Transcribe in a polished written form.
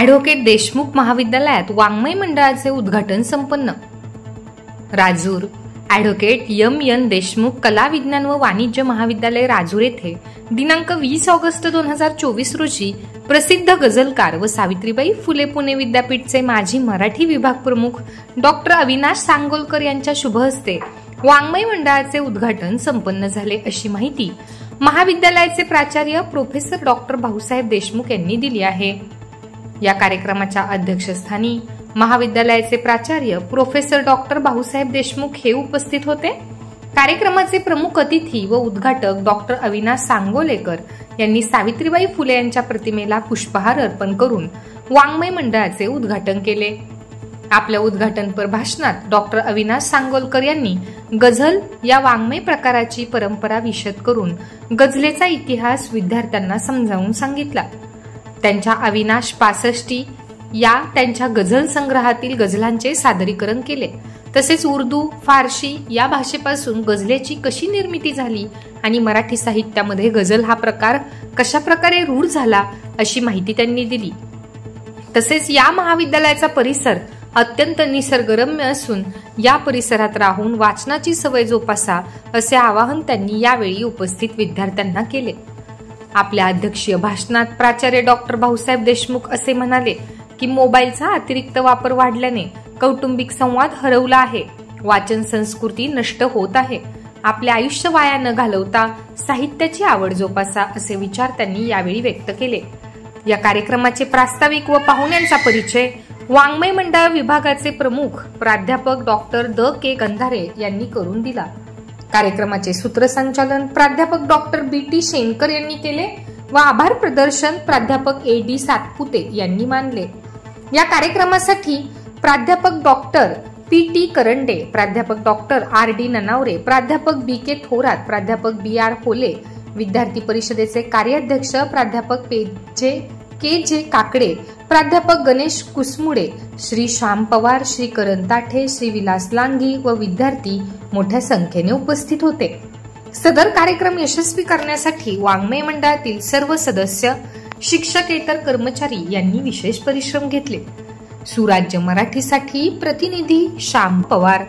Advocate Deshmukh महाविद्यालयात वाङ्मय मंडळाचे उद्घाटन संपन्न। राजूर ॲडव्होकेट एम देशमुख कला विज्ञान व वाणिज्य महाविद्यालय राजूर येथे दिनांक 20 ऑगस्ट 2024 रोजी प्रसिद्ध गझलकार व सावित्रीबाई फुले पुणे विद्यापीठचे माजी मराठी विभाग प्रमुख डॉक्टर अविनाश सांगोलकर यांच्या शुभ हस्ते वाङ्मय मंडळाचे उद्घाटन संपन्न झाले, अशी माहिती महाविद्यालयाचे प्राचार्य प्रोफेसर डॉक्टर भाऊसाहेब देशमुख यांनी दिली आहे। या कार्यक्रमाच्या अध्यक्षस्थानी महाविद्यालयाचे प्राचार्य प्रोफेसर डॉक्टर भाऊसाहेब देशमुख हे उपस्थित होते। कार्यक्रमाचे प्रमुख अतिथी व उद्घाटक डॉक्टर अविनाश सांगोलेकर यांनी सावित्रीबाई फुले यांच्या प्रतिमेला पुष्पहार अर्पण करून वाङ्मय मंडळाचे उद्घाटन केले। आपल्या उद्घाटनपर भाषणात डॉक्टर अविनाश सांगोलकर यांनी गझल या वाङ्मय प्रकाराची परंपरा विशद करून गझलेचा इतिहास विद्यार्थ्यांना समजावून सांगितला। त्यांच्या अविनाश 65 या त्यांच्या गझल संग्रहातील गझलांचे सादरीकरण केले। तसेच उर्दू, फारसी या भाषेपासून गझलेची कशी निर्मिती झाली आणि मराठी साहित्यामध्ये गझल हा प्रकार कशा प्रकारे रूढ झाला अशी माहिती त्यांनी दिली। तसेच या महाविद्यालयाचा परिसर अत्यंत निसर्गरम्य असून या परिसरात राहून वाचनाची सवय जोपासा असे आवाहन त्यांनी यावेळी उपस्थित विद्यार्थ्यांना केले। आपल्या अध्यक्षीय भाषणात प्राचार्य डॉक्टर भाऊसाहेब देशमुख असे म्हणाले की मोबाईलचा अतिरिक्त वापर वाढल्याने कौटुंबिक संवाद हरवला आहे, वाचन संस्कृती नष्ट होत आहे। आपले आयुष्य वाया न घालवता साहित्याची आवड जोपासा असे विचार त्यांनी यावेळी व्यक्त केले। या कार्यक्रमाचे प्रास्ताविक व पाहुण्यांचा परिचय वाङ्मय मंडळ विभागाचे प्रमुख प्राध्यापक डॉक्टर के गंधारे यांनी करून दिला। कार्यक्रमाचे सूत्रसंचालन प्राध्यापक डॉक्टर BT शेनकर यांनी केले व आभार प्रदर्शन प्राध्यापक AD सातपुते यांनी मानले। या कार्यक्रमासाठी प्राध्यापक डॉक्टर PT करंडे, प्राध्यापक डॉक्टर RD ननावरे, प्राध्यापक BK थोरात, प्राध्यापक BR होले, विद्यार्थी परिषदेचे कार्याध्यक्ष प्राध्यापक KJ काकडे, प्राध्यापक गणेश कुसमुडे, श्री श्याम पवार, श्री करण ताठे, श्री विलास लांगी व विद्यार्थी मोठ्या संख्येने उपस्थित होते। सदर कार्यक्रम यशस्वी करण्यासाठी वाङ्मय मंडळातील सर्व सदस्य, शिक्षकेतर कर्मचारी यांनी विशेष परिश्रम घेतले। सुराज्य मराठीसाठी प्रतिनिधी श्याम पवार।